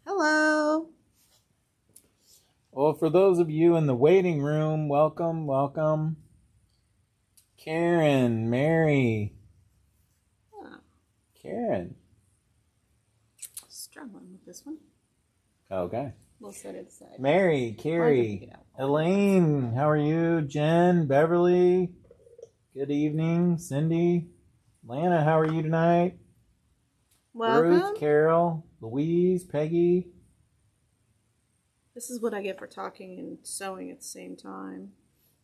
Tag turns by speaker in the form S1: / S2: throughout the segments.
S1: Hello.
S2: Well, for those of you in the waiting room, welcome, welcome. Karen, Mary.
S1: Oh,
S2: Karen.
S1: struggling with this one.
S2: Okay.
S1: We'll set it aside.
S2: Mary, Carrie, Elaine, how are you? Jen, Beverly, good evening. Cindy, Lana, how are you tonight?
S1: Welcome.
S2: Ruth, Carol, Louise, Peggy.
S1: This is what I get for talking and sewing at the same time.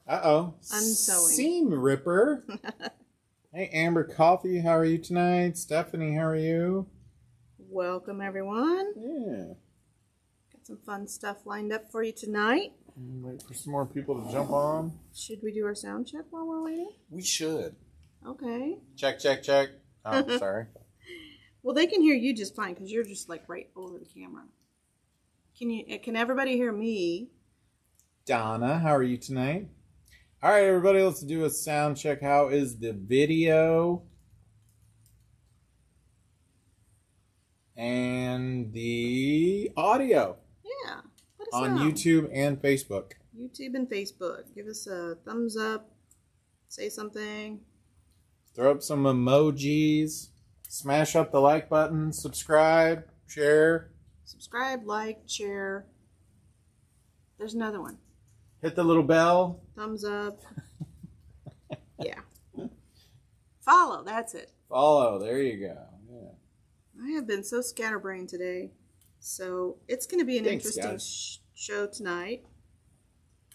S2: Uh-oh.
S1: Unsewing.
S2: Seam ripper. Hey, Amber Coffee, how are you tonight? Stephanie, how are you?
S1: Welcome, everyone.
S2: Yeah.
S1: Got some fun stuff lined up for you tonight.
S2: Wait for some more people to jump on.
S1: Should we do our sound check while we're waiting?
S2: We should.
S1: Okay.
S2: Check, check, check. Oh, sorry.
S1: Well, they can hear you just fine because you're just like right over the camera. Can everybody hear me?
S2: Donna, how are you tonight? All right, everybody, let's do a sound check. How is the video and the audio?
S1: Yeah. Let us
S2: on
S1: know.
S2: YouTube and Facebook.
S1: YouTube and Facebook. Give us a thumbs up. Say something.
S2: Throw up some emojis. Smash up the like button. Subscribe. Share.
S1: Subscribe, like, share. There's another one.
S2: Hit the little bell.
S1: Thumbs up. Yeah. Follow, that's it.
S2: Follow. There you go. Yeah.
S1: I have been so scatterbrained today. So it's going to be an
S2: Thanks,
S1: interesting show tonight.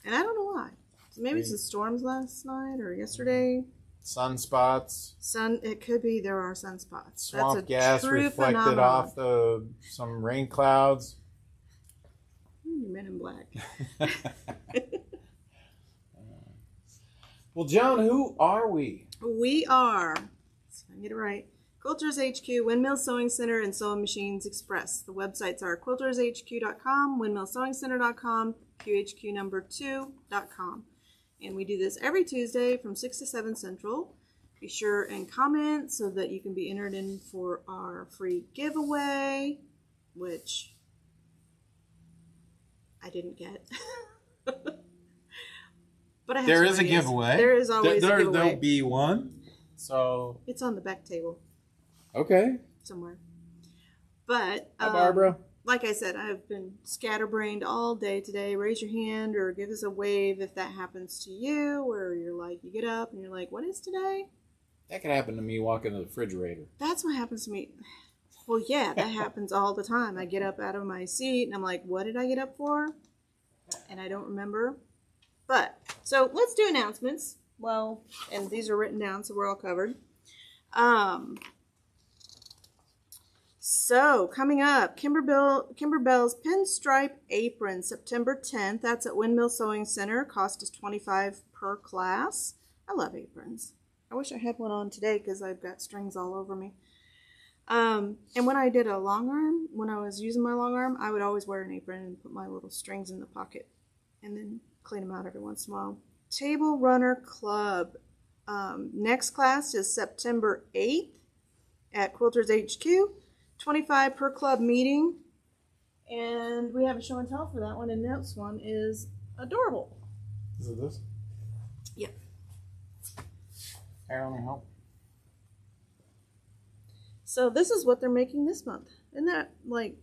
S1: And I don't know why. Maybe it's the storms last night or yesterday.
S2: Sunspots.
S1: It could be there are sunspots.
S2: Swamp
S1: That's a
S2: gas
S1: true
S2: reflected
S1: phenomenon.
S2: off some rain clouds.
S1: Men in Black.
S2: Well, Joan, who are we?
S1: We are, let's see if I can get it right, Quilters HQ, Windmill Sewing Center, and Sewing Machines Express. The websites are quiltershq.com, windmillsewingcenter.com, qhq2.com. And we do this every Tuesday from 6 to 7 Central. Be sure and comment so that you can be entered in for our free giveaway, which I didn't get. But I have
S2: There is a giveaway.
S1: There is always a giveaway.
S2: There'll be one. So
S1: It's on the back table
S2: okay.
S1: somewhere. But
S2: Hi, Barbara.
S1: like I said, I've been scatterbrained all day today. Raise your hand or give us a wave if that happens to you, where you're like, you get up and you're like, what is today?
S2: That could happen to me walking to the refrigerator.
S1: That's what happens to me. Well, yeah, that happens all the time. I get up out of my seat and I'm like, what did I get up for? And I don't remember. But, so let's do announcements. Well, and these are written down, so we're all covered. So, coming up, Kimber Bell's Pinstripe Apron, September 10th. That's at Windmill Sewing Center. Cost is $25 per class. I love aprons. I wish I had one on today because I've got strings all over me. And when I did a long arm, when I was using my long arm, I would always wear an apron and put my little strings in the pocket and then clean them out every once in a while. Table Runner Club. Next class is September 8th at Quilters HQ. $25 per club meeting. And we have a show and tell for that one. And this one is adorable.
S2: Is it this?
S1: Yeah.
S2: Aaron, help.
S1: So this is what they're making this month. Isn't that like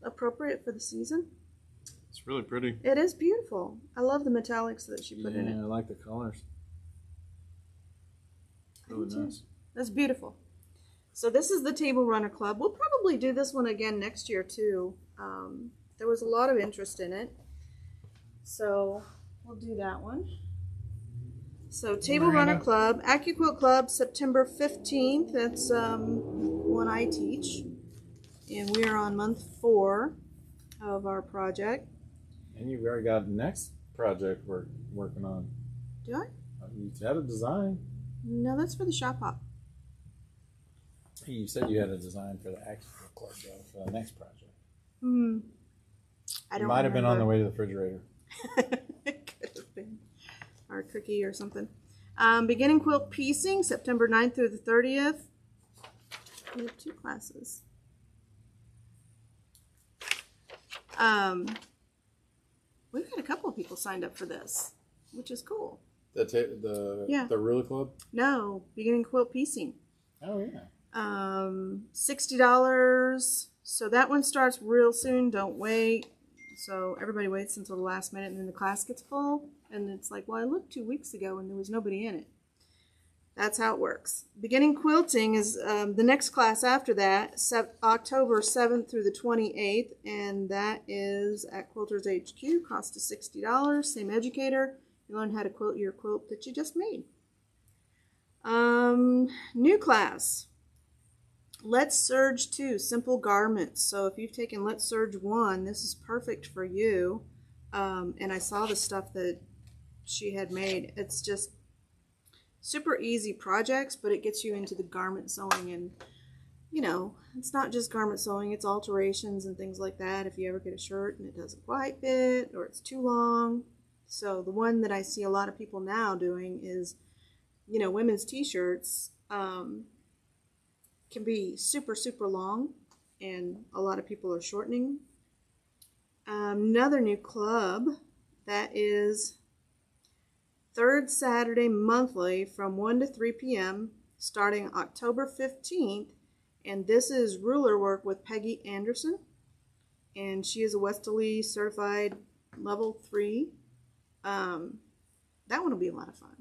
S1: appropriate for the season?
S2: It's really pretty.
S1: It is beautiful. I love the metallics that she put in it.
S2: I like the colors. Really nice.
S1: That's beautiful. So this is the Table Runner Club. We'll probably do this one again next year too. There was a lot of interest in it. So we'll do that one. So Table Runner Club, AccuQuilt Club, September 15th. That's when I teach. And we are on month 4 of our project.
S2: And you've already got the next project we're working on.
S1: Do I?
S2: You had a design.
S1: No, that's for the shop hop.
S2: You said you had a design for the AccuQuilt Club though, for the next project.
S1: I don't
S2: Might have been on the
S1: remember.
S2: way to the refrigerator.
S1: It could have been. Or a cookie or something. Beginning quilt piecing, September 9th through the 30th. We have 2 classes. We've had a couple of people signed up for this, which is cool.
S3: The Ruler Club?
S1: No, beginning quilt piecing.
S3: Oh, yeah.
S1: $60. So that one starts real soon. Don't wait. So everybody waits until the last minute, and then the class gets full. And it's like, well, I looked 2 weeks ago, and there was nobody in it. That's how it works. Beginning quilting is the next class after that, October 7th through the 28th, and that is at Quilters HQ. Cost is $60. Same educator. You learn how to quilt your quilt that you just made. New class. Let's Surge 2, Simple Garments. So if you've taken Let's Surge 1, this is perfect for you. And I saw the stuff that she had made. It's just super easy projects, but it gets you into the garment sewing, and you know, it's not just garment sewing, it's alterations and things like that. If you ever get a shirt and it doesn't quite fit or it's too long. So the one that I see a lot of people now doing is, you know, women's t-shirts can be super, super long, and a lot of people are shortening. Another new club that is third Saturday monthly from 1 to 3 p.m. starting October 15th. And this is ruler work with Peggy Anderson. And she is a Westerly certified level 3. That one will be a lot of fun.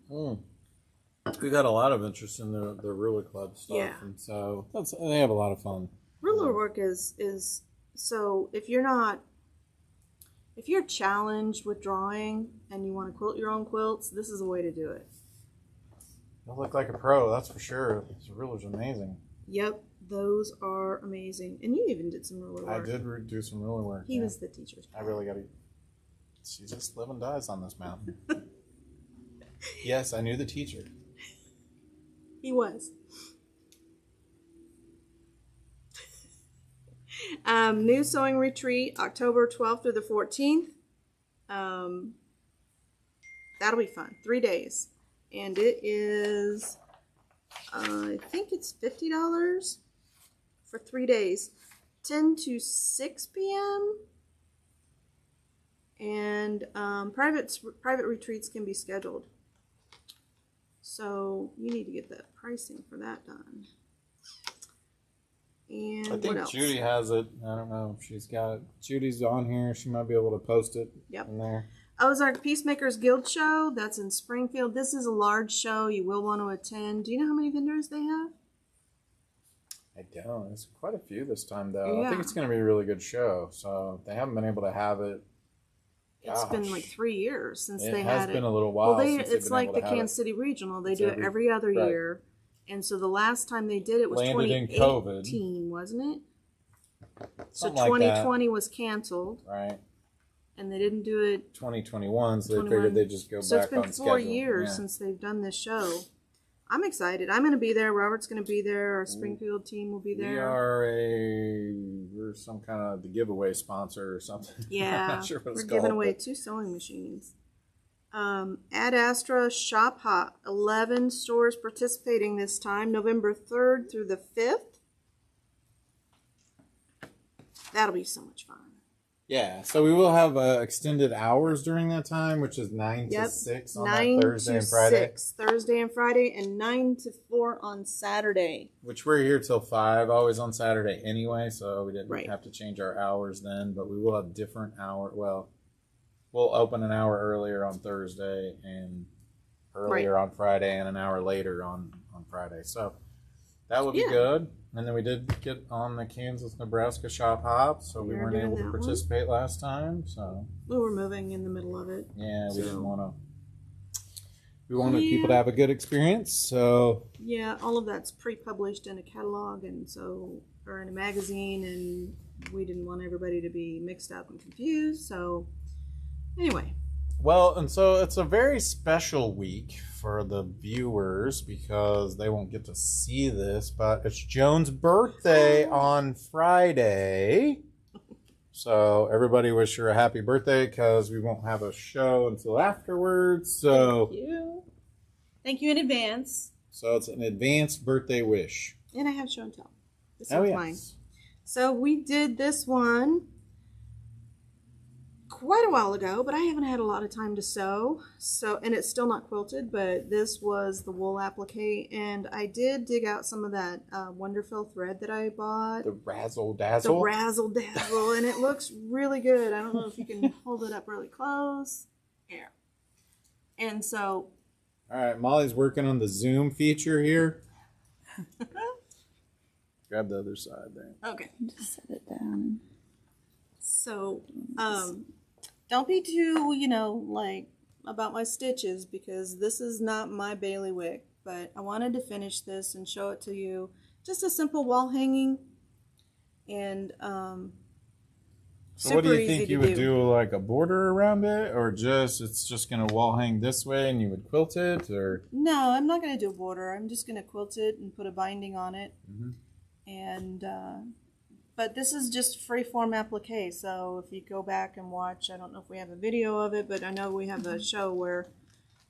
S3: We got a lot of interest in the Ruler Club stuff.
S1: Yeah.
S3: And so they have a lot of fun.
S1: Ruler work is so if you're challenged with drawing and you want to quilt your own quilts, this is a way to do it.
S3: You look like a pro, that's for sure. This ruler's amazing.
S1: Yep, those are amazing. And you even did some ruler work.
S3: I did do some ruler work.
S1: He was the teacher's pet.
S3: I really got to. She just live and dies on this mountain. Yes, I knew the teacher.
S1: He was. New sewing retreat, October 12th through the 14th. That'll be fun. 3 days. And it is, I think it's $50 for 3 days. 10 to 6 p.m. And private retreats can be scheduled. So you need to get the pricing for that done. And
S3: I
S1: what
S3: think
S1: else?
S3: Judy has it. I don't know if she's got it. Judy's on here. She might be able to post it in there.
S1: Ozark Peacemakers Guild Show. That's in Springfield. This is a large show. You will want to attend. Do you know how many vendors they have?
S3: I don't. It's quite a few this time, though.
S1: Yeah.
S3: I think it's going to be a really good show. So they haven't been able to have it.
S1: It's been like 3 years since they had it.
S3: It has been a little while.
S1: Well,
S3: since
S1: it's
S3: been
S1: like
S3: able
S1: the
S3: to have
S1: Kansas City Regional. They
S3: It's
S1: do it every other
S3: right.
S1: year. And so the last time they did it was
S3: Landed in
S1: 2018, wasn't it? So
S3: Something like that.
S1: 2020 was canceled.
S3: Right.
S1: And they didn't do it.
S3: 2021, so they
S1: 21.
S3: figured they'd just go
S1: So it's
S3: back
S1: been
S3: on
S1: 4
S3: schedule.
S1: years
S3: Yeah.
S1: since they've done this show. I'm excited. I'm going to be there. Robert's going to be there. Our Springfield team will be there.
S3: We're some kind of the giveaway sponsor or something.
S1: Yeah.
S3: I'm not sure what it's
S1: We're
S3: called.
S1: giving away
S3: but
S1: 2 sewing machines. Ad Astra Shop Hop. 11 stores participating this time. November 3rd through the 5th. That'll be so much fun.
S3: Yeah, so we will have extended hours during that time, which is 9 to 6 on
S1: 9
S3: that Thursday
S1: to
S3: and Friday.
S1: 6 Thursday and Friday, and 9 to 4 on Saturday.
S3: Which we're here till 5, always on Saturday anyway, so we didn't
S1: Right.
S3: have to change our hours then, but we will have different hour. Well, we'll open an hour earlier on Thursday and earlier on Friday and an hour later on Friday. So that will be good. And then we did get on the Kansas-Nebraska Shop Hop, so we weren't able to participate last time. So
S1: we were moving in the middle of it.
S3: Yeah, we didn't want to. We wanted people to have a good experience, so
S1: yeah, all of that's pre-published in a catalog, and so or in a magazine, and we didn't want everybody to be mixed up and confused. So anyway.
S3: Well, and so it's a very special week for the viewers because they won't get to see this, but it's Joan's birthday on Friday. So everybody wish her a happy birthday because we won't have a show until afterwards. So
S1: Thank you. Thank you in advance.
S3: So it's an advanced birthday wish.
S1: And I have show and tell. This
S3: Oh,
S1: one's
S3: yes.
S1: mine. So we did this one. quite a while ago, but I haven't had a lot of time to sew. So, and it's still not quilted, but this was the wool applique, and I did dig out some of that Wonderfil thread that I bought.
S3: The razzle
S1: The
S3: dazzle.
S1: razzle dazzle, and it looks really good. I don't know if you can hold it up really close. Here. And so.
S3: All right, Molly's working on the zoom feature here. Grab the other side there.
S1: Okay.
S4: Just set it down.
S1: So, don't be too, like about my stitches, because this is not my bailiwick, but I wanted to finish this and show it to you. Just a simple wall hanging, and
S3: So what do you
S1: super easy
S3: think you
S1: to
S3: would do, like a border around it, or it's just gonna wall hang this way and you would quilt it, or?
S1: No, I'm not going to do a border. I'm just going to quilt it and put a binding on it.
S3: Mm-hmm.
S1: And but this is just free-form applique, so if you go back and watch, I don't know if we have a video of it, but I know we have a show where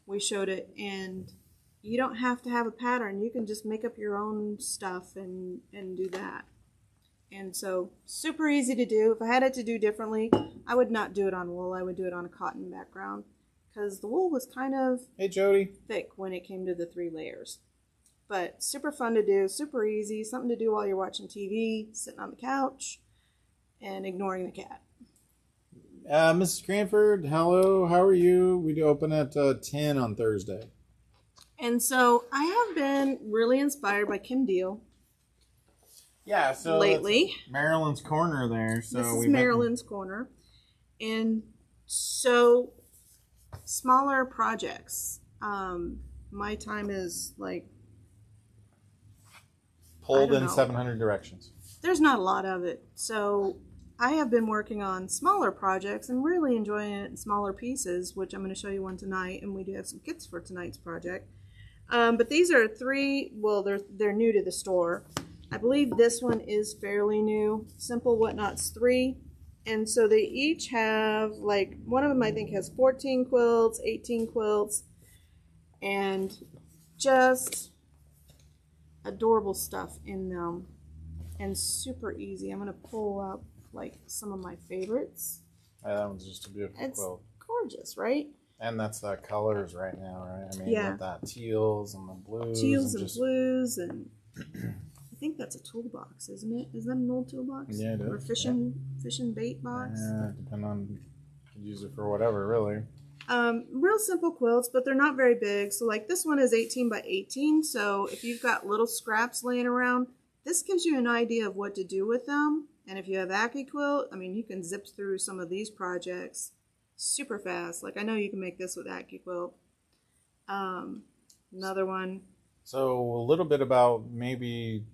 S1: we showed it, and you don't have to have a pattern. You can just make up your own stuff and do that. And so super easy to do. If I had it to do differently, I would not do it on wool. I would do it on a cotton background, because the wool was kind of
S3: Hey, Jody.
S1: thick when it came to the 3 layers. But super fun to do, super easy, something to do while you're watching TV, sitting on the couch, and ignoring the cat.
S3: Mrs. Cranford, hello. How are you? We do open at 10 on Thursday.
S1: And so I have been really inspired by Kim Deal
S3: Yeah, so
S1: lately.
S3: Maryland's Corner there. So
S1: This is
S3: we've
S1: Maryland's Corner. And so smaller projects. My time is like,
S3: pulled
S1: I don't
S3: in
S1: know.
S3: 700 directions.
S1: there's not a lot of it. So I have been working on smaller projects and really enjoying it in smaller pieces, which I'm going to show you one tonight, and we do have some kits for tonight's project. But these are 3, well, they're new to the store. I believe this one is fairly new. Simple Whatnots 3. And so they each have, like, one of them I think has 14 quilts, 18 quilts, and just adorable stuff in them. And super easy. I'm going to pull up, like, some of my favorites.
S3: Yeah, that one's just a beautiful
S1: It's
S3: quilt.
S1: gorgeous, right?
S3: And that's the colors right now, right? I mean,
S1: Yeah.
S3: with that teals and the blues.
S1: Teals and
S3: just,
S1: blues, and I think that's a toolbox, isn't it? Is that an old toolbox?
S3: Yeah, it
S1: Or
S3: is,
S1: fishing bait box?
S3: Yeah, depending on, you could use it for whatever, really.
S1: Real simple quilts, but they're not very big. So like this one is 18 by 18. So if you've got little scraps laying around, this gives you an idea of what to do with them. And if you have AccuQuilt, I mean, you can zip through some of these projects super fast. Like I know you can make this with AccuQuilt. Another one.
S3: So a little bit about maybe,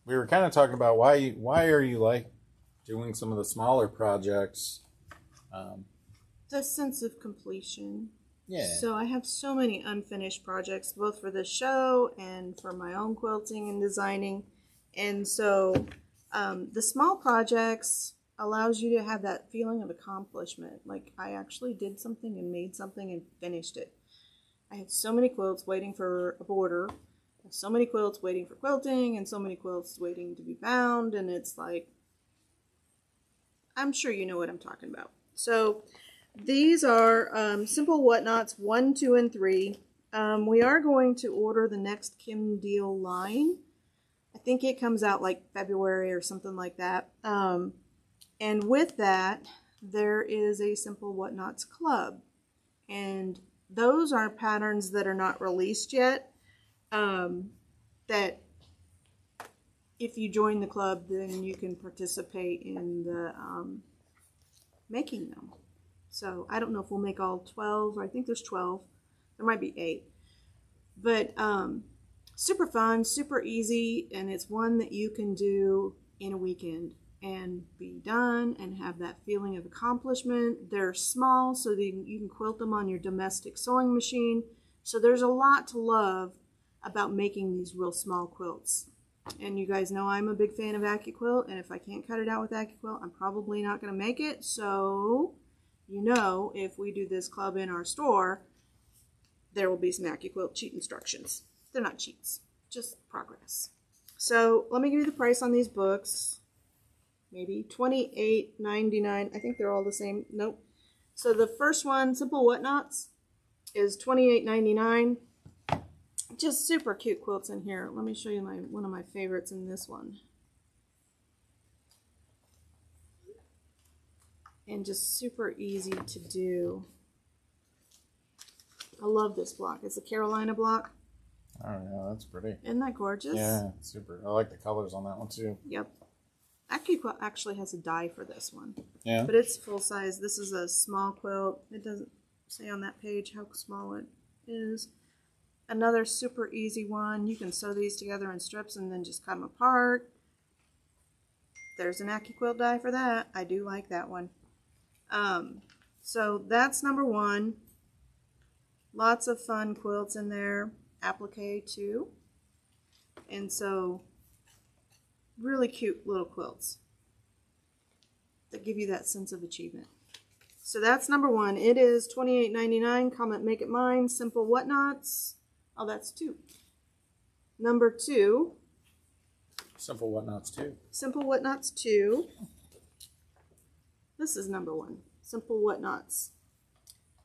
S3: we were kind of talking about why are you like doing some of the smaller projects?
S1: The sense of completion.
S3: Yeah.
S1: So I have so many unfinished projects, both for the show and for my own quilting and designing. And so the small projects allows you to have that feeling of accomplishment. Like I actually did something and made something and finished it. I have so many quilts waiting for a border. I have so many quilts waiting for quilting and so many quilts waiting to be bound. And it's like, I'm sure you know what I'm talking about. So these are Simple Whatnots 1, 2, and 3. We are going to order the next Kim Deal line. I think it comes out like February or something like that. And with that, there is a Simple Whatnots Club. And those are patterns that are not released yet. That if you join the club, then you can participate in the making them. So I don't know if we'll make all 12. I think there's 12. There might be 8. But super fun, super easy, and it's one that you can do in a weekend and be done and have that feeling of accomplishment. They're small, so that you can quilt them on your domestic sewing machine. So there's a lot to love about making these real small quilts. And you guys know I'm a big fan of AccuQuilt, and if I can't cut it out with AccuQuilt, I'm probably not going to make it. So, you know, if we do this club in our store, there will be some AccuQuilt cheat instructions. They're not cheats, just progress. So let me give you the price on these books. Maybe $28.99. I think they're all the same. Nope. So the first one, Simple Whatnots, is $28.99. Just super cute quilts in here. Let me show you one of my favorites in this one. And just super easy to do. I love this block. It's a Carolina block.
S3: Oh yeah, that's pretty.
S1: Isn't that gorgeous?
S3: Yeah, super. I like the colors on that one too.
S1: Yep. AccuQuilt actually has a die for this one.
S3: Yeah.
S1: But it's full size. This is a small quilt. It doesn't say on that page how small it is. Another super easy one. You can sew these together in strips and then just cut them apart. There's an AccuQuilt die for that. I do like that one. So that's number one. Lots of fun quilts in there. Applique too. And so really cute little quilts that give you that sense of achievement. So that's number one. It is $28.99. Comment Make It Mine. Simple Whatnots. Oh, that's two. Number two.
S3: Simple Whatnots too.
S1: Simple Whatnots 2. This is number one. Simple Whatnots.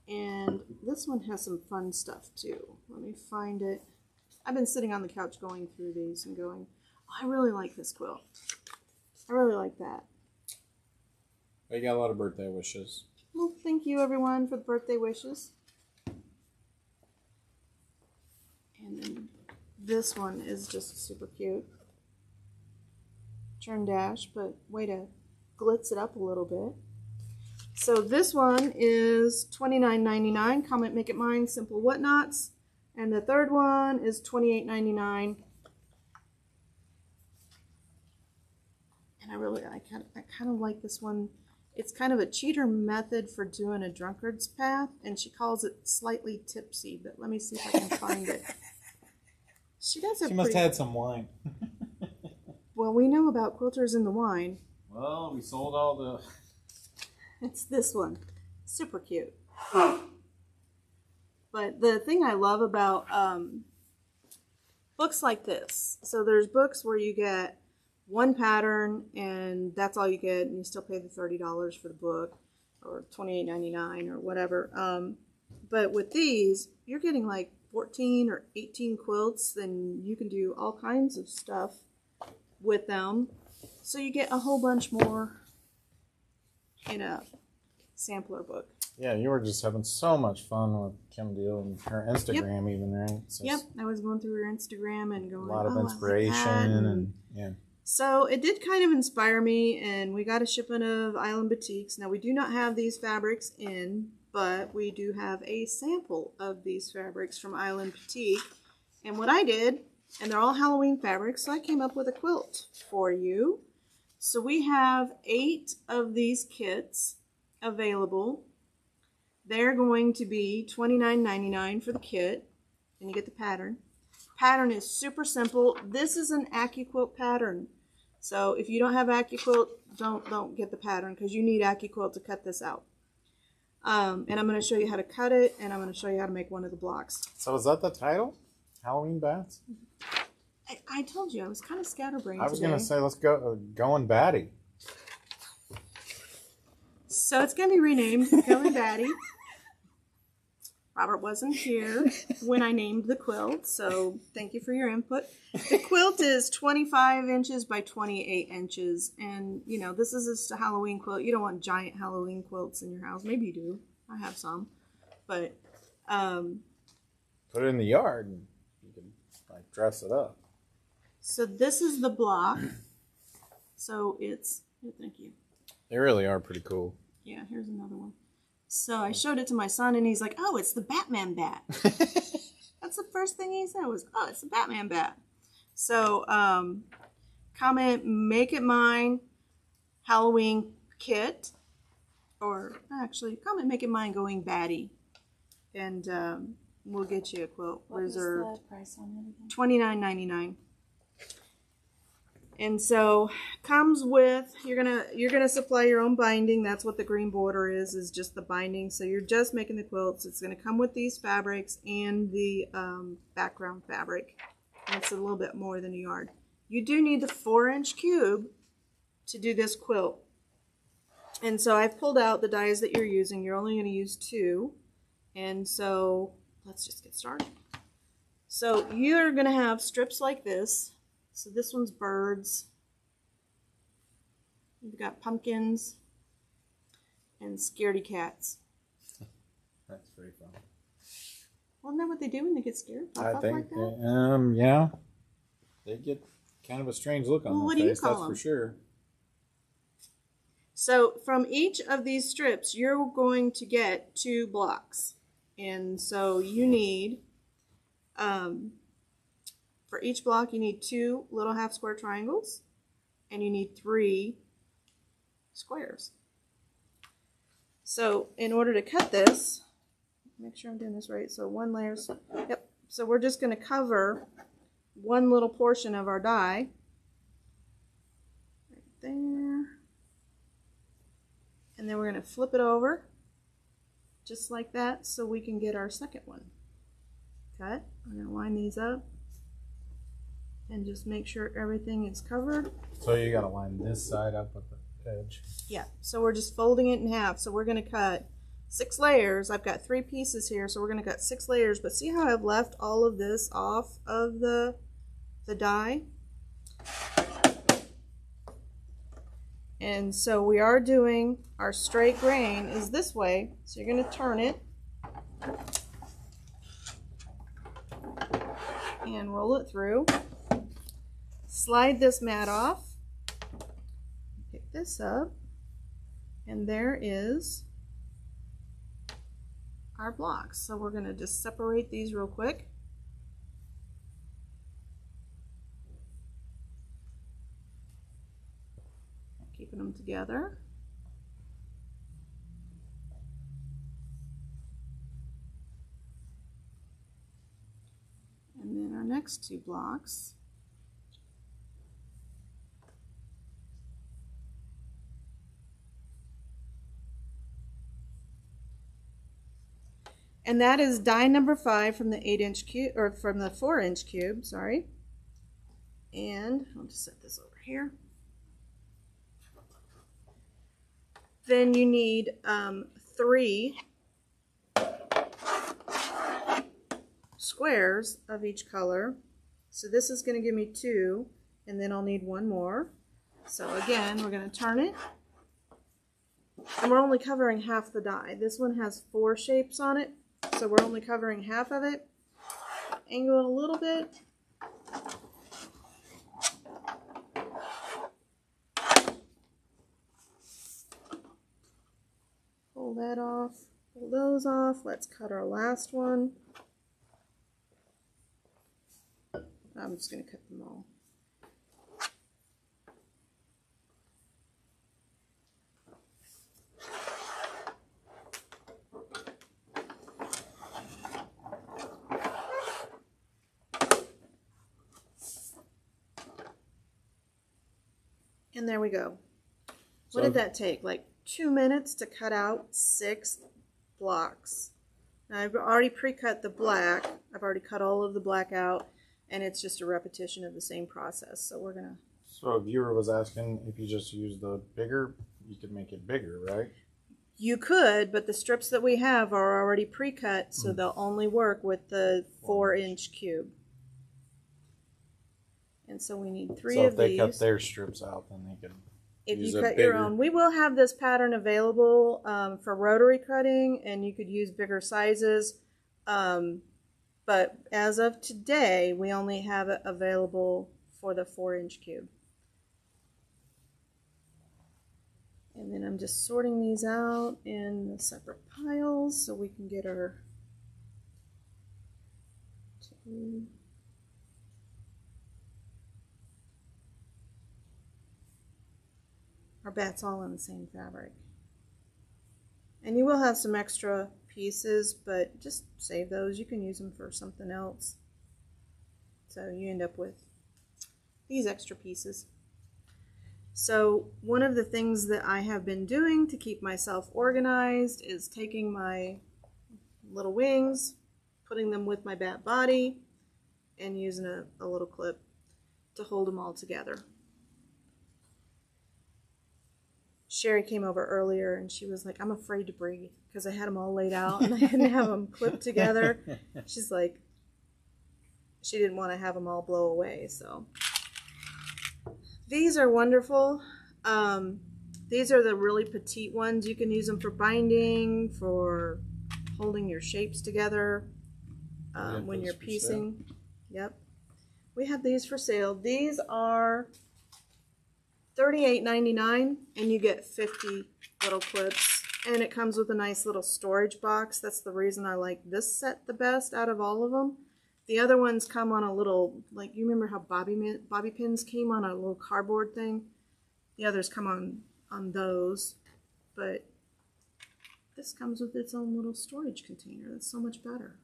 S1: And this one has some fun stuff too. Let me find it. I've been sitting on the couch going through these and going, oh, I really like this quilt. I really like that.
S3: You got a lot of birthday wishes.
S1: Well, thank you everyone for the birthday wishes. And then this one is just super cute. Turn dash, but way to glitz it up a little bit. So this one is $29.99. Comment Make It Mine. Simple Whatnots. And the third one is $28.99. And I kind of like this one. It's kind of a cheater method for doing a drunkard's path, and she calls it Slightly Tipsy. But let me see if I can find it. She does a
S2: She must have had some wine.
S1: Well, we know about quilters in the wine.
S3: Well, we sold all the...
S1: It's this one. Super cute. But the thing I love about books like this, so there's books where you get one pattern and that's all you get, and you still pay the $30 for the book, or $28.99 or whatever. But with these, you're getting like 14 or 18 quilts, then you can do all kinds of stuff with them. So you get a whole bunch more in a sampler book.
S3: Yeah, you were just having so much fun with Kim Deal and her Instagram, even, right? So
S1: Yep, I was going through her Instagram and going,
S3: a lot of
S1: oh,
S3: inspiration
S1: I like that.
S3: and yeah.
S1: So it did kind of inspire me, and we got a shipment of Island Batiks. Now we do not have these fabrics in, but we do have a sample of these fabrics from Island Batik. And what I did, and they're all Halloween fabrics, so I came up with a quilt for you. So we have 8 of these kits available. They're going to be $29.99 for the kit, and you get the pattern. Pattern is super simple. This is an AccuQuilt pattern. So if you don't have AccuQuilt, don't get the pattern, because you need AccuQuilt to cut this out. And I'm going to show you how to cut it, and I'm going to show you how to make one of the blocks.
S3: So is that the title? Halloween Bats?
S1: I told you, I was kind of scatterbrained
S3: I was
S1: today.
S3: going to say, let's go going batty.
S1: So it's going to be renamed Going Batty. Robert wasn't here when I named the quilt, so thank you for your input. The quilt is 25 inches by 28 inches, and, you know, this is just a Halloween quilt. You don't want giant Halloween quilts in your house. Maybe you do. I have some. But,
S3: Put it in the yard and you can, like, dress it up.
S1: so this is the block. So it's, oh, thank you.
S3: They really are pretty cool.
S1: Yeah, here's another one. So I showed it to my son, and he's like, oh, it's the Batman bat. That's the first thing he said was, oh, it's the Batman bat. So comment Make It Mine Halloween kit, or actually comment Make It Mine Going Batty, and we'll get you a quilt reserved.
S4: What is the price on it
S1: $29.99.
S4: again?
S1: And so comes with, you're gonna supply your own binding. That's what the green border is just the binding. So you're just making the quilts. It's gonna come with these fabrics and the background fabric. And it's a little bit more than a yard. You do need the 4-inch cube to do this quilt. And so I've pulled out the dies that you're using. You're only going to use 2. And so let's just get started. So you're going to have strips like this. So this one's birds. You've got pumpkins and scaredy cats.
S3: That's pretty fun.
S1: Well, isn't that what they do when they get scared? Pop
S3: I
S1: up
S3: think,
S1: like that?
S3: yeah. They get kind of a strange look on
S1: Well, what
S3: their
S1: do you
S3: face,
S1: call
S3: that's
S1: them?
S3: for sure.
S1: So from each of these strips, you're going to get 2 blocks. And so you need, for each block, you need 2 little half square triangles, and you need 3 squares. So in order to cut this, make sure I'm doing this right. So 1 layer, yep. So we're just going to cover one little portion of our die right there. And then we're going to flip it over just like that so we can get our second one cut. I'm going to line these up and just make sure everything is covered.
S3: So you got to line this side up with the edge.
S1: Yeah, so we're just folding it in half. So we're going to cut 6 layers. I've got 3 pieces here, so we're going to cut 6 layers. But see how I've left all of this off of the die? And so we are doing our straight grain is this way. So you're going to turn it and roll it through. Slide this mat off. Pick this up. And there is our blocks. So we're going to just separate these real quick. Keeping them together. And then our next 2 blocks. And that is die number 5 from the 8-inch cube, or from the 4-inch cube, sorry. And I'll just set this over here. Then you need 3 squares of each color. So this is going to give me 2, and then I'll need 1 more. So again, we're going to turn it. And we're only covering half the die. This one has 4 shapes on it, so we're only covering half of it. Angle it a little bit. Pull that off, pull those off. Let's cut our last one. I'm just going to cut them all. And there we go. What did that take? Like 2 minutes to cut out 6 blocks. Now I've already pre-cut the black. I've already cut all of the black out, and it's just a repetition of the same process. So we're gonna.
S3: So a viewer was asking if you just use the bigger, you could make it bigger, right?
S1: You could, but the strips that we have are already pre-cut, so they'll only work with the 4-inch cube. And so we need 3
S3: so
S1: of
S3: if they
S1: these.
S3: cut their strips out, then they can
S1: If
S3: use
S1: you
S3: a
S1: cut your
S3: bigger-
S1: own, we will have this pattern available for rotary cutting, and you could use bigger sizes. But as of today, we only have it available for the 4-inch cube. And then I'm just sorting these out in the separate piles so we can get our 2. Our bat's all in the same fabric. And you will have some extra pieces, but just save those. You can use them for something else. So you end up with these extra pieces. So one of the things that I have been doing to keep myself organized is taking my little wings, putting them with my bat body, and using a little clip to hold them all together. Sherry came over earlier and she was like, I'm afraid to breathe because I had them all laid out and I didn't have them clipped together. She's like, she didn't want to have them all blow away. So these are wonderful. These are the really petite ones. You can use them for binding, for holding your shapes together when you're piecing. Yep. We have these for sale. These are $38.99 and you get 50 little clips. And it comes with a nice little storage box. That's the reason I like this set the best out of all of them. The other ones come on a little, like, you remember how bobby pins came on a little cardboard thing? The others come on those, but this comes with its own little storage container. That's so much better.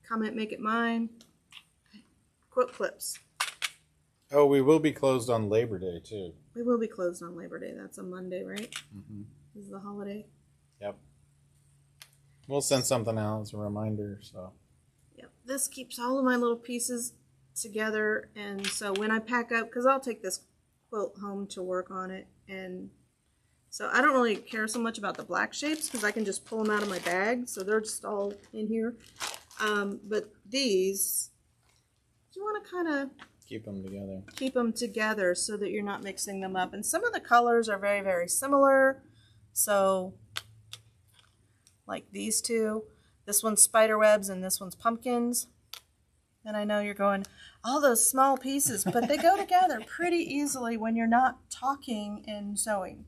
S1: Comment, make it mine. Quilt clips.
S3: Oh, we will be closed on Labor Day too.
S1: We will be closed on Labor Day. That's a Monday, right?
S3: Mm-hmm.
S1: This is the holiday.
S3: Yep. We'll send something out as a reminder. So.
S1: Yep. This keeps all of my little pieces together, and so when I pack up, because I'll take this quilt home to work on it, and so I don't really care so much about the black shapes because I can just pull them out of my bag, so they're just all in here. But these, you want to kind of
S3: keep them together.
S1: Keep them together so that you're not mixing them up. And some of the colors are very, very similar. So, like these two. This one's spider webs and this one's pumpkins. And I know you're going, all those small pieces, but they go together pretty easily when you're not talking and sewing.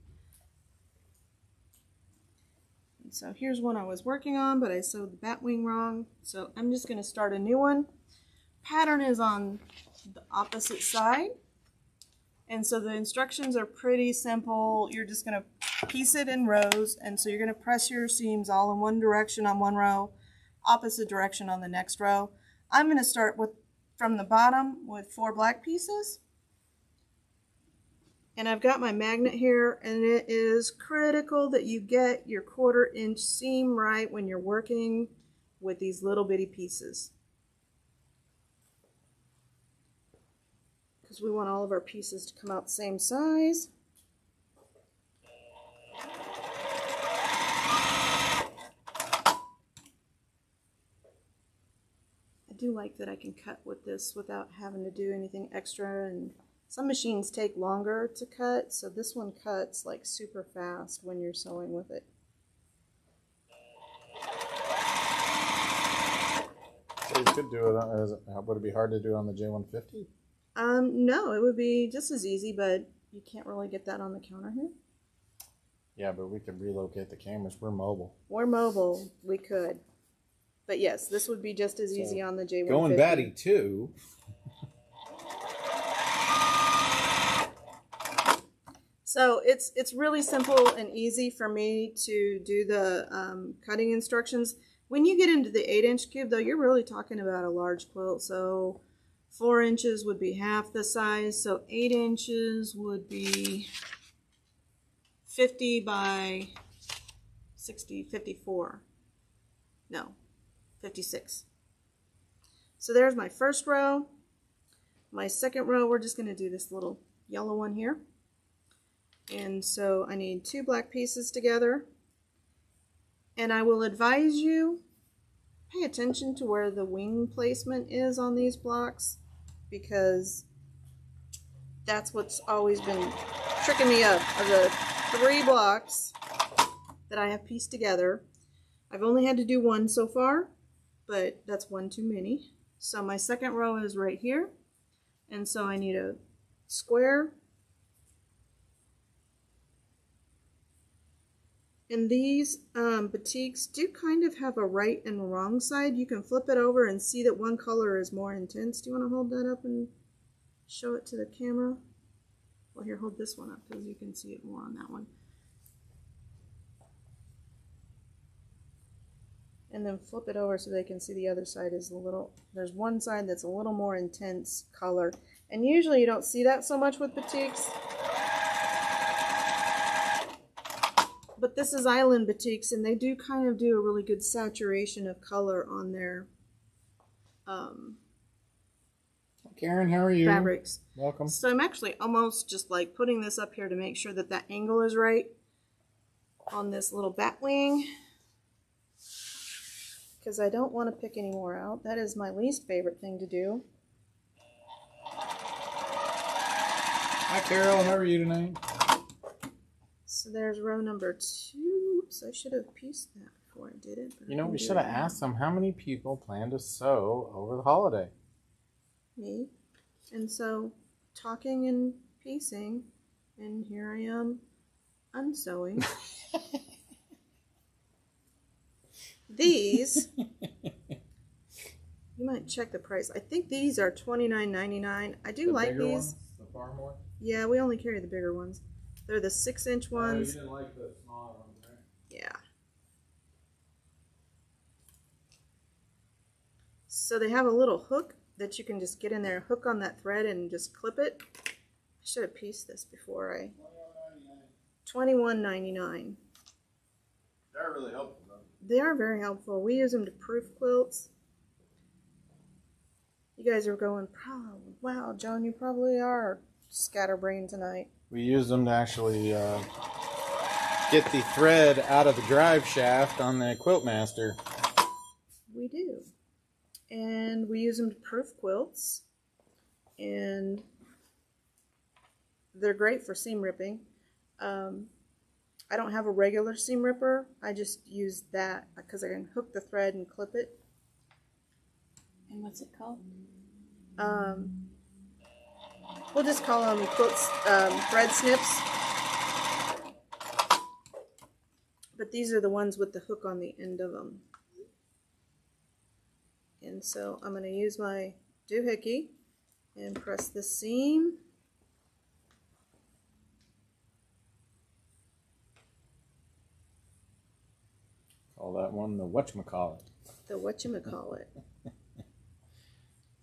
S1: And so here's one I was working on, but I sewed the bat wing wrong. So I'm just going to start a new one. Pattern is on the opposite side. And so the instructions are pretty simple. You're just going to piece it in rows. And so you're going to press your seams all in one direction on one row, opposite direction on the next row. I'm going to start with from the bottom with 4 black pieces. And I've got my magnet here, and it is critical that you get your 1/4 inch seam right when you're working with these little bitty pieces. Because we want all of our pieces to come out the same size. I do like that I can cut with this without having to do anything extra, and some machines take longer to cut, so this one cuts like super fast when you're sewing with it.
S3: So you could do it, would it be hard to do on the J150?
S1: No, it would be just as easy, but you can't really get that on the counter here.
S3: Yeah, but we could relocate the cameras. We're mobile.
S1: We're mobile, we could. But yes, this would be just as easy on the J150.
S3: Going batty too.
S1: So it's really simple and easy for me to do the cutting instructions. When you get into the 8-inch cube, though, you're really talking about a large quilt. So 4 inches would be half the size. So 8 inches would be 50 by 60, 54. No, 56. So there's my first row. My second row, we're just going to do this little yellow one here. And so I need 2 black pieces together. And I will advise you, pay attention to where the wing placement is on these blocks, because that's what's always been tricking me up. Of the 3 blocks that I have pieced together, I've only had to do 1 so far, but that's 1 too many. So my second row is right here. And so I need a square. And these batiks do kind of have a right and wrong side. You can flip it over and see that one color is more intense. Do you want to hold that up and show it to the camera? Well, here, hold this one up because you can see it more on that one. And then flip it over so they can see the other side is a little, there's one side that's a little more intense color. And usually you don't see that so much with batiks. But this is Island Batiks, and they do kind of do a really good saturation of color on their
S3: Karen, how are you?
S1: fabrics.
S3: Welcome.
S1: So I'm actually almost just like putting this up here to make sure that that angle is right on this little bat wing, because I don't want to pick any more out. That is my least favorite thing to do.
S3: Hi, Carol. How are you tonight?
S1: So there's row number 2. So I should have pieced that before I did it.
S3: You know, we should have asked them how many people plan to sew over the holiday.
S1: Me. And so talking and piecing, and here I am unsewing. These, you might check the price. I think these are $29.99. I do like these.
S3: Ones, the farm ones?
S1: Yeah, we only carry the bigger ones. They're the 6-inch ones.
S3: You didn't like the smaller ones, right?
S1: Yeah. So they have a little hook that you can just get in there, hook on that thread, and just clip it. I should have pieced this before I. $21.99.
S3: They're really helpful, though.
S1: They are very helpful. We use them to proof quilts. You guys are going, oh, wow, Joan, you probably are scatterbrained tonight.
S3: We use them to actually get the thread out of the drive shaft on the Quilt Master.
S1: We do. And we use them to proof quilts. And they're great for seam ripping. I don't have a regular seam ripper. I just use that because I can hook the thread and clip it. And what's it called? We'll just call them quilts, thread snips. But these are the ones with the hook on the end of them. And so I'm going to use my doohickey and press the seam.
S3: Call that one the whatchamacallit.
S1: The whatchamacallit.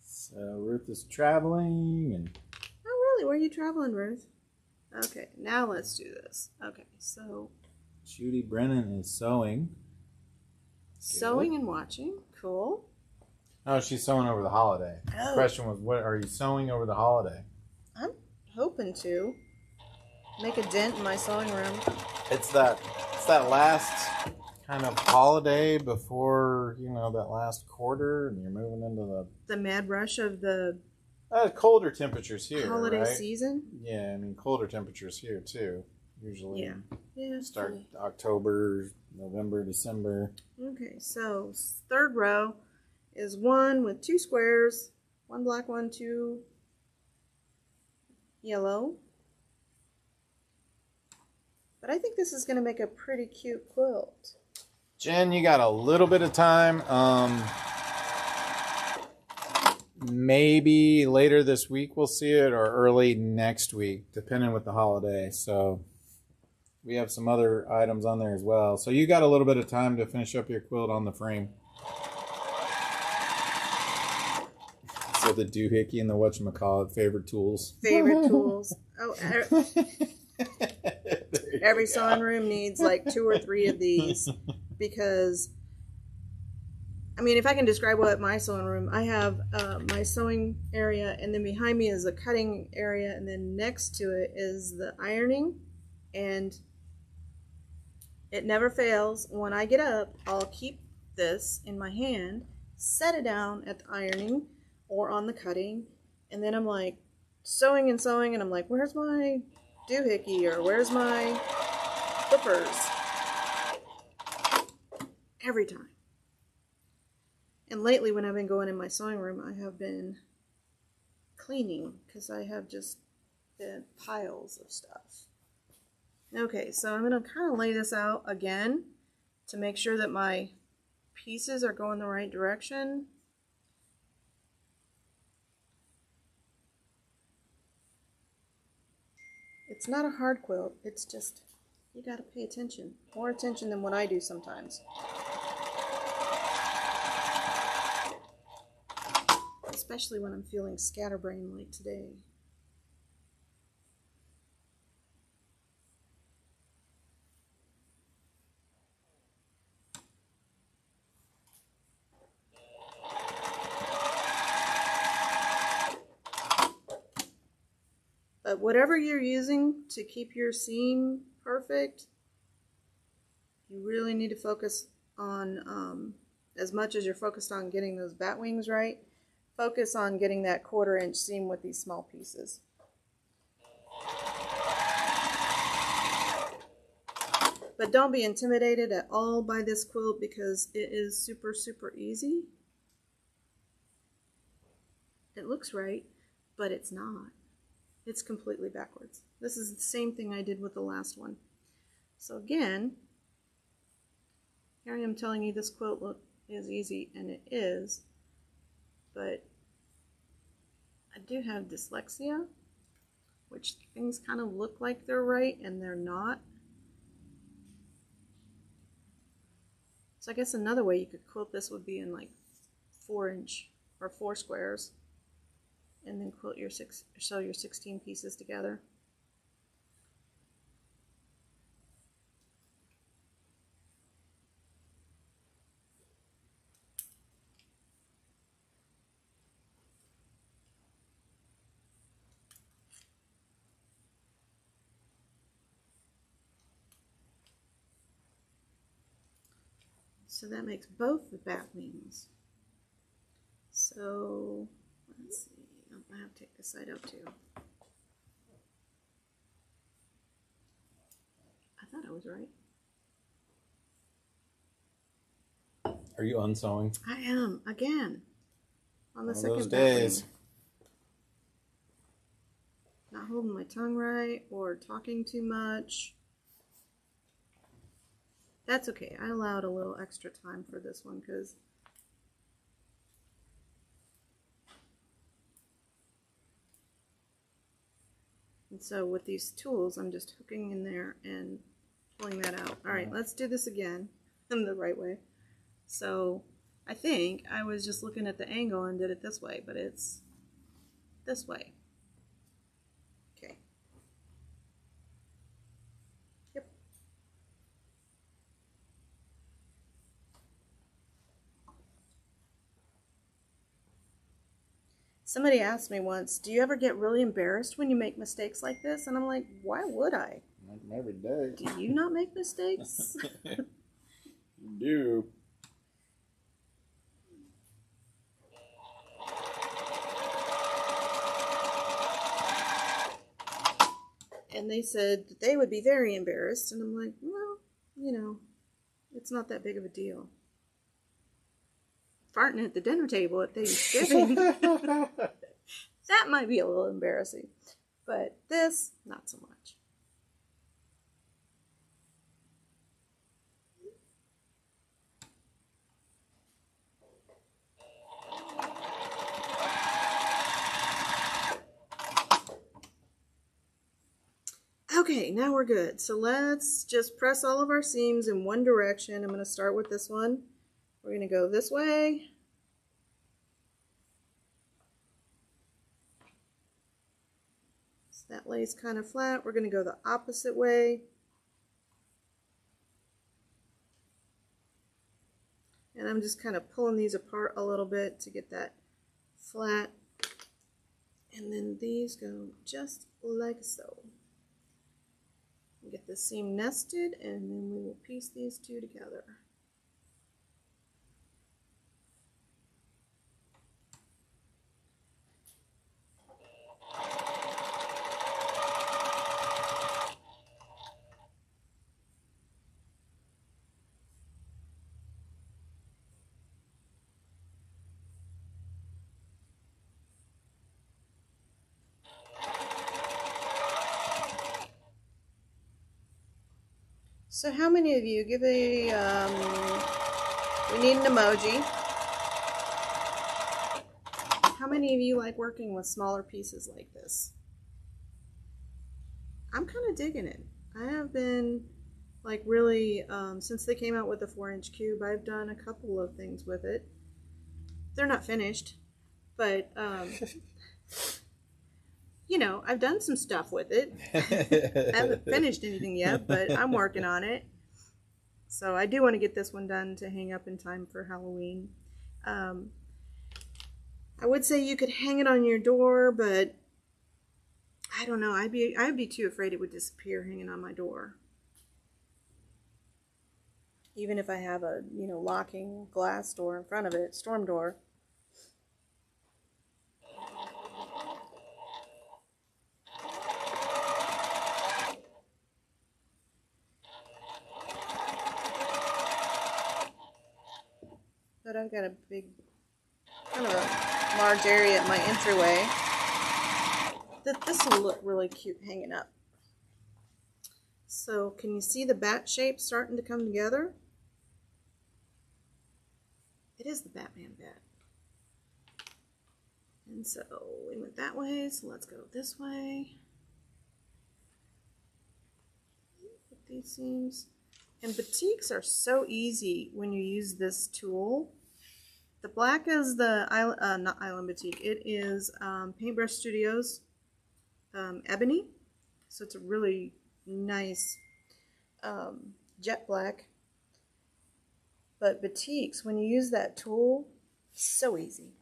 S3: So Ruth is traveling and...
S1: Oh, really? Where are you traveling, Ruth? Okay, now let's do this. Okay, so...
S3: Judy Brennan is sewing.
S1: Sewing and watching. Cool.
S3: Oh, she's sewing over the holiday.
S1: Oh.
S3: The question was, what are you sewing over the holiday?
S1: I'm hoping to make a dent in my sewing room.
S3: It's that last kind of holiday before, you know, that last quarter, and you're moving into
S1: The mad rush of the
S3: colder temperatures here,
S1: holiday
S3: right?
S1: season.
S3: Yeah, I mean, colder temperatures here, too. Usually
S1: Yeah.
S3: start October, November, December.
S1: Okay, so third row is one with 2 squares, 1 black, 1, 2 yellow. But I think this is going to make a pretty cute quilt.
S3: Jen, you got a little bit of time. Maybe later this week we'll see it, or early next week, depending with the holiday. So we have some other items on there as well. So you got a little bit of time to finish up your quilt on the frame. So the doohickey and the whatchamacallit, favorite tools.
S1: Favorite tools. Oh, every sewing room needs like 2 or 3 of these, because I mean, if I can describe what my sewing room, I have my sewing area, and then behind me is the cutting area, and then next to it is the ironing, and it never fails. When I get up, I'll keep this in my hand, set it down at the ironing or on the cutting, and then I'm like sewing and sewing, and I'm like, where's my doohickey, or where's my clippers? Every time. And lately, when I've been going in my sewing room, I have been cleaning, because I have just been piles of stuff. Okay, so I'm going to kind of lay this out again to make sure that my pieces are going the right direction. It's not a hard quilt, it's just, you got to pay attention. More attention than what I do sometimes. Especially when I'm feeling scatterbrained like today. whatever you're using to keep your seam perfect, you really need to focus on, as much as you're focused on getting those bat wings right, focus on getting that 1/4 inch seam with these small pieces. But don't be intimidated at all by this quilt because it is super, super easy. It looks right, but it's not. It's completely backwards. This is the same thing I did with the last one. So again, here I am telling you this quilt is easy, and it is, but I do have dyslexia, which things kind of look like they're right and they're not. So I guess another way you could quilt this would be in like 4 inch or 4 squares, and then quilt your sew your 16 pieces together. So that makes both the bat wings. So let's see. Oh, I have to take this side out too. I thought I was right.
S3: Are you unsewing?
S1: I am again on the
S3: One of
S1: second
S3: those
S1: bat
S3: days.
S1: wing. Not holding my tongue right or talking too much. That's okay. I allowed a little extra time for this one because and so with these tools, I'm just hooking in there and pulling that out. All right, let's do this again in the right way. So I think I was just looking at the angle and did it this way, but it's this way. Okay. Yep. Somebody asked me once, do you ever get really embarrassed when you make mistakes like this? And I'm like, why would I?
S3: Make them every day.
S1: Do you not make mistakes?
S3: You do.
S1: And they said that they would be very embarrassed. And I'm like, well, you know, it's not that big of a deal. Farting at the dinner table at Thanksgiving, that might be a little embarrassing. But this, not so much. Okay, now we're good. So let's just press all of our seams in one direction. I'm going to start with this one. We're going to go this way. So that lays kind of flat. We're going to go the opposite way. And I'm just kind of pulling these apart a little bit to get that flat. And then these go just like so. Get the seam nested, and then we will piece these two together. So how many of you give a, we need an emoji. How many of you like working with smaller pieces like this? I'm kind of digging it. I have been like really, since they came out with the 4-inch cube, I've done a couple of things with it. They're not finished, but you know, I've done some stuff with it. I haven't finished anything yet, but I'm working on it. So I do want to get this one done to hang up in time for Halloween. I would say you could hang it on your door, but I don't know. I'd be too afraid it would disappear hanging on my door. Even if I have a, locking glass door in front of it, storm door. But I've got a big, kind of a large area at my entryway. This will look really cute hanging up. So can you see the bat shape starting to come together? It is the Batman bat. And so we went that way, so let's go this way. Put these seams. And batiks are so easy when you use this tool. The black is the, not Island Batik, it is Paintbrush Studios Ebony. So it's a really nice jet black. But batiks, when you use that tool, so easy.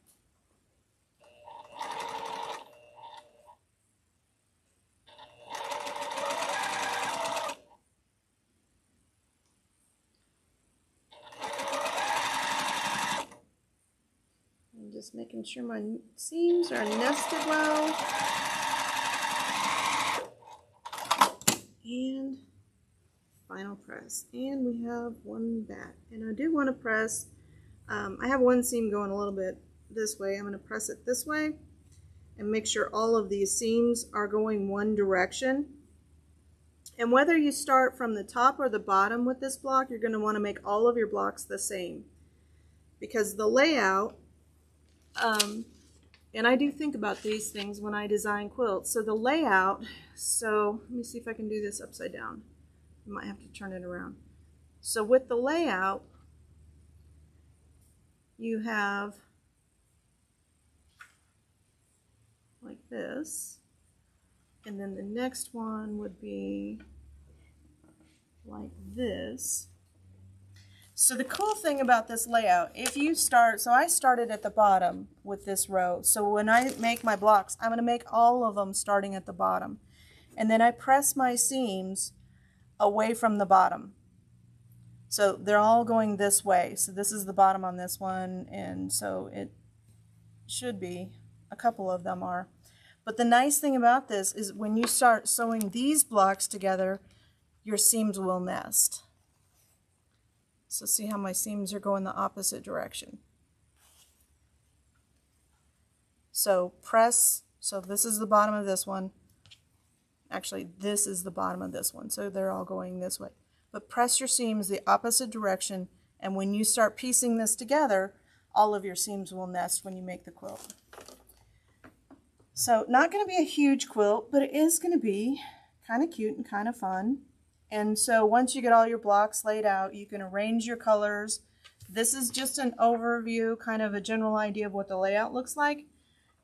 S1: I'm just making sure my seams are nested well. And final press, and we have one bat, and I do want to press, I have one seam going a little bit this way. I'm going to press it this way and make sure all of these seams are going one direction. And whether you start from the top or the bottom with this block, you're going to want to make all of your blocks the same, because the layout, and I do think about these things when I design quilts. So the layout, so let me see if I can do this upside down. I might have to turn it around. So with the layout, you have like this, and then the next one would be like this. So the cool thing about this layout, if you start, so I started at the bottom with this row. So when I make my blocks, I'm going to make all of them starting at the bottom. And then I press my seams away from the bottom. So they're all going this way. So this is the bottom on this one, and so it should be, a couple of them are. But the nice thing about this is when you start sewing these blocks together, your seams will nest. So see how my seams are going the opposite direction. So press, so this is the bottom of this one. Actually, this is the bottom of this one, so they're all going this way. But press your seams the opposite direction, and when you start piecing this together, all of your seams will nest when you make the quilt. So not going to be a huge quilt, but it is going to be kind of cute and kind of fun. And so once you get all your blocks laid out, you can arrange your colors. This is just an overview, kind of a general idea of what the layout looks like.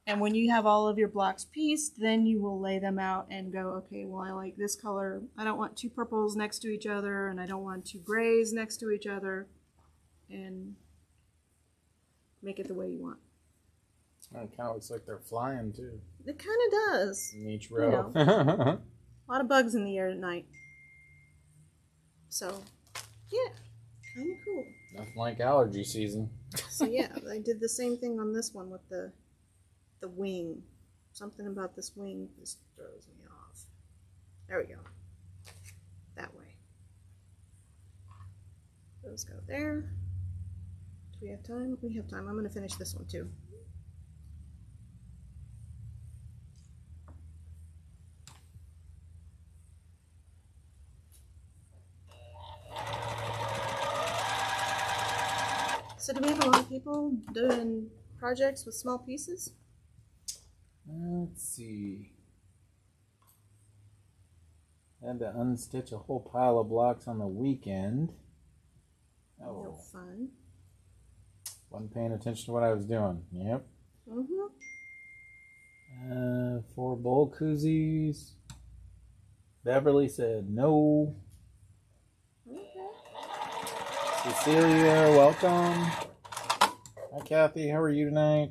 S1: And when you have all of your blocks pieced, then you will lay them out and go, okay, well, I like this color. I don't want two purples next to each other, and I don't want two grays next to each other. And make it the way you want.
S3: It kind of looks like they're flying, too.
S1: It kind of does.
S3: In each row.
S1: You know, a lot of bugs in the air at night. So, yeah, kind of cool.
S3: Nothing like allergy season.
S1: So, yeah, I did the same thing on this one with the wing. Something about this wing just throws me off. There we go. That way. Those go there. Do we have time? We have time. I'm going to finish this one, too. So do we have a lot of people doing projects with small pieces?
S2: Let's see. I had to unstitch a whole pile of blocks on the weekend. Oh,
S1: No fun.
S2: wasn't paying attention to what I was doing. Yep. 4 bowl koozies. Beverly said no.
S1: Okay.
S2: Cecilia, welcome. Hi, Kathy. How are you tonight?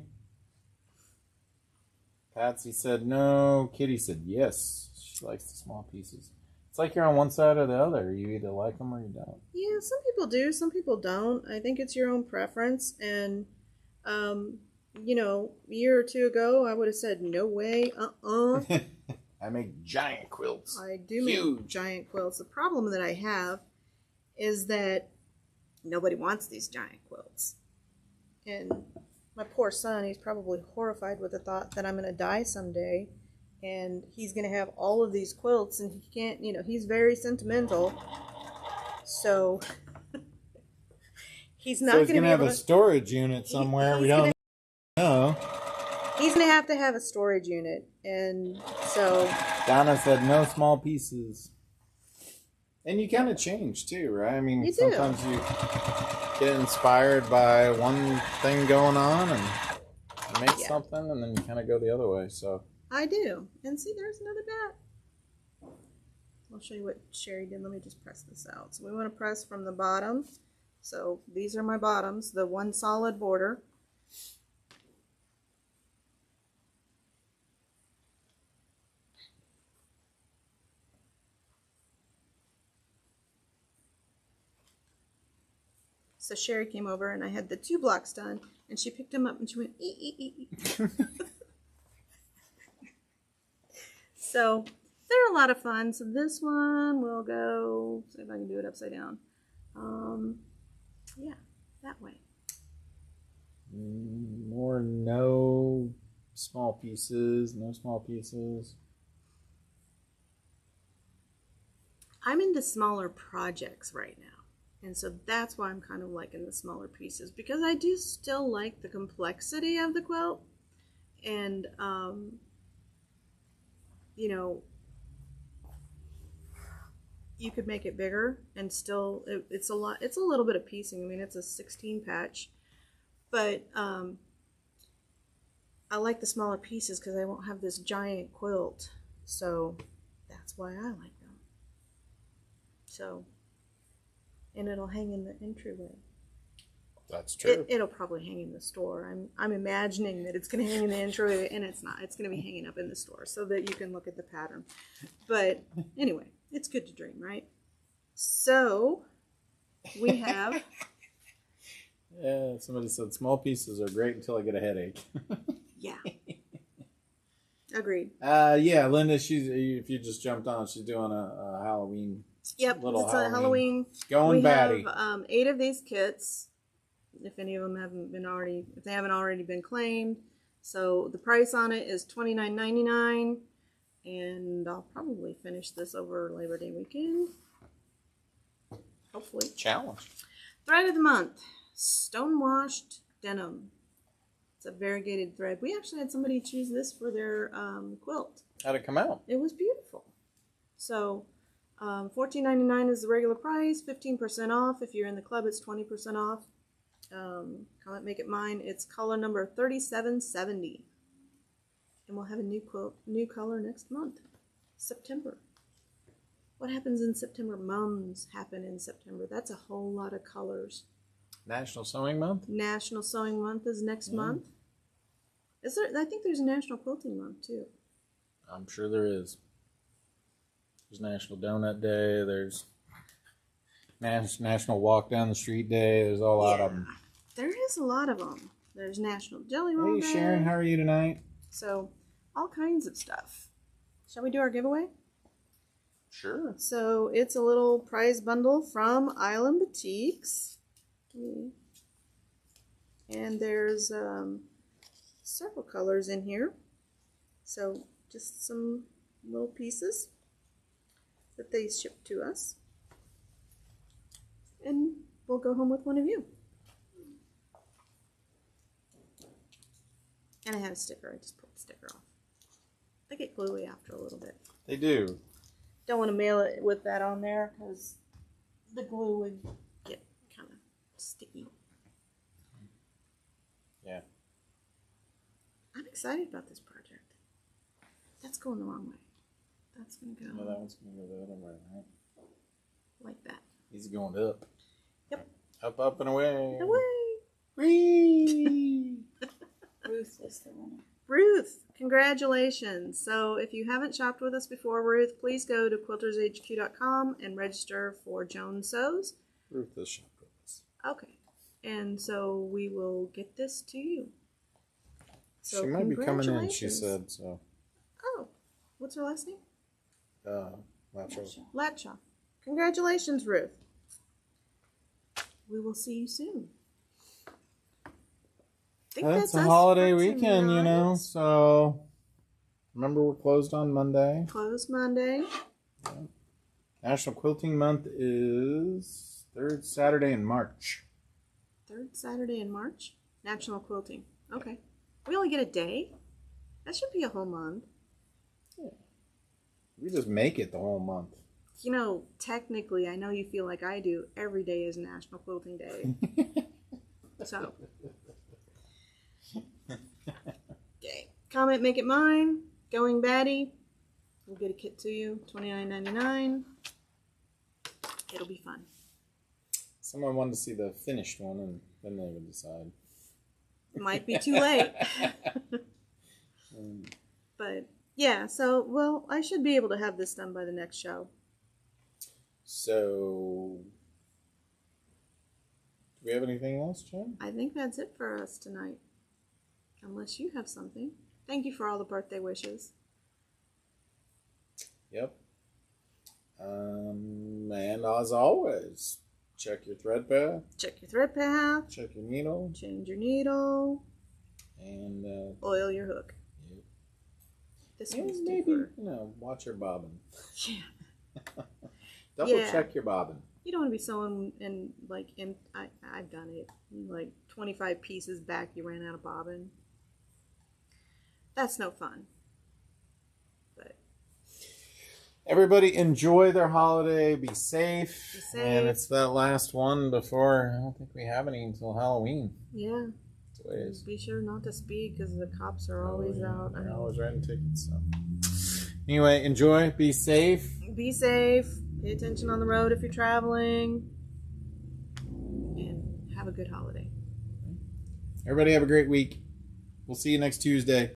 S3: Patsy said no. Kitty said yes. She likes the small pieces. It's like you're on one side or the other. You either like them or you don't.
S1: Yeah, some people do, some people don't. I think it's your own preference. And, you know, a year or two ago, I would have said, no way,
S3: I make giant quilts.
S1: I do make giant quilts. The problem that I have is that nobody wants these giant quilts. And my poor son, he's probably horrified with the thought that I'm going to die someday. And he's going to have all of these quilts, and he can't, you know, he's very sentimental. So he's not going to
S3: have a storage unit somewhere. We don't know.
S1: He's going to have a storage unit. And so
S3: Donna said no small pieces. And you kind of change too, right? I mean, sometimes you get inspired by one thing going on and make something, and then you kind of go the other way. So
S1: I do. And see, there's another bat. I'll show you what Sherry did. Let me just press this out. So we want to press from the bottom. So these are my bottoms, the one solid border. So Sherry came over and I had the 2 blocks done, and she picked them up and she went, ee, ee, ee, ee. So they're a lot of fun. So this one will go, see if I can do it upside down. Yeah, that way.
S3: More no small pieces, no small pieces.
S1: I'm into smaller projects right now. And so that's why I'm kind of liking the smaller pieces, because I do still like the complexity of the quilt. And, you know, you could make it bigger and still, it's a little bit of piecing. I mean, it's a 16 patch, but I like the smaller pieces because I won't have this giant quilt. So that's why I like them. So, and it'll hang in the entryway.
S3: That's true.
S1: It'll probably hang in the store. I'm imagining that it's going to hang in the entryway, and it's not. It's going to be hanging up in the store so that you can look at the pattern. But anyway, it's good to dream, right? So we have.
S3: Yeah, somebody said small pieces are great until I get a headache.
S1: Yeah. Agreed.
S3: Yeah, Linda. If you just jumped on, she's doing a Halloween.
S1: Yep,
S3: little
S1: it's a Halloween.
S3: Going batty.
S1: We have 8 of these kits. If any of them if they haven't already been claimed. So the price on it is $29.99, and I'll probably finish this over Labor Day weekend. Hopefully.
S3: Challenge.
S1: Thread of the month, stonewashed denim. It's a variegated thread. We actually had somebody choose this for their quilt.
S3: How'd it come out?
S1: It was beautiful. So $14.99 is the regular price, 15% off. If you're in the club, it's 20% off. Comment Make It Mine. It's color number 3770. And we'll have a new color next month, September. What happens in September? Mums happen in September. That's a whole lot of colors.
S3: National Sewing Month?
S1: National Sewing Month is next month. Is there? I think there's a National Quilting Month too.
S3: I'm sure there is. There's National Donut Day. There's National Walk Down the Street Day. There's a lot of them.
S1: There is a lot of them. There's National Jelly Roll Day.
S3: Hey Sharon, how are you tonight?
S1: So, all kinds of stuff. Shall we do our giveaway?
S3: Sure.
S1: So, it's a little prize bundle from Island Boutiques. And there's several colors in here. So, just some little pieces that they ship to us. And we'll go home with one of you. And I had a sticker. I just pulled the sticker off. They get gluey after a little bit.
S3: They do.
S1: Don't want to mail it with that on there because the glue would get kind of sticky.
S3: Yeah.
S1: I'm excited about this project. That's going the wrong way. That's going to go
S3: No, that one's going to go the other way, right?
S1: like that.
S3: He's going up.
S1: Yep.
S3: Up, up, and away.
S1: Away!
S3: Whee!
S4: Ruth is the winner.
S1: Ruth, congratulations. So if you haven't shopped with us before, Ruth, please go to quiltershq.com and register for Joan Sews.
S3: Ruth has shopped with us.
S1: Okay. And so we will get this to you. So
S3: She might be coming in, she
S1: congratulations.
S3: said, so.
S1: Oh, what's her last name?
S3: Latshaw.
S1: Latshaw. Congratulations, Ruth. We will see you soon. I think
S3: That's a
S1: us
S3: holiday
S1: for
S3: weekend, you know,
S1: tonight.
S3: so. Remember, we're closed on Monday.
S1: Closed Monday.
S3: National Quilting Month is third Saturday in March.
S1: Third Saturday in March. National Quilting. Okay. We only get a day? That should be a whole month.
S3: We just make it the whole month.
S1: You know, technically, I know you feel like I do. Every day is National Quilting Day. So. Okay. Comment, make it mine. Going Batty. We'll get a kit to you. $29.99. It'll be fun.
S3: Someone wanted to see the finished one, and then they would decide.
S1: It might be too late. But, yeah, so, well, I should be able to have this done by the next show.
S3: So, do we have anything else, Jen?
S1: I think that's it for us tonight. Unless you have something. Thank you for all the birthday wishes.
S3: Yep. And as always, check your thread path,
S1: Check your thread path.
S3: check your needle,
S1: Change your needle.
S3: and
S1: Oil your hook.
S3: Yep.
S1: This
S3: and
S1: one's
S3: maybe,
S1: deeper.
S3: watch your bobbin.
S1: Yeah.
S3: Double
S1: Yeah.
S3: check your bobbin.
S1: You don't want to be sewing I've done it. Like 25 pieces back, you ran out of bobbin. That's no fun. But
S3: Everybody enjoy their holiday. Be safe.
S1: Be safe.
S3: And it's that last one before. I don't think we have any until Halloween.
S1: yeah,
S3: That's the way it is.
S1: be sure not to speak because the cops are always out.
S3: They're always writing tickets. So. Anyway, enjoy. Be safe.
S1: Be safe. Pay attention on the road if you're traveling. And have a good holiday.
S3: Everybody have a great week. We'll see you next Tuesday.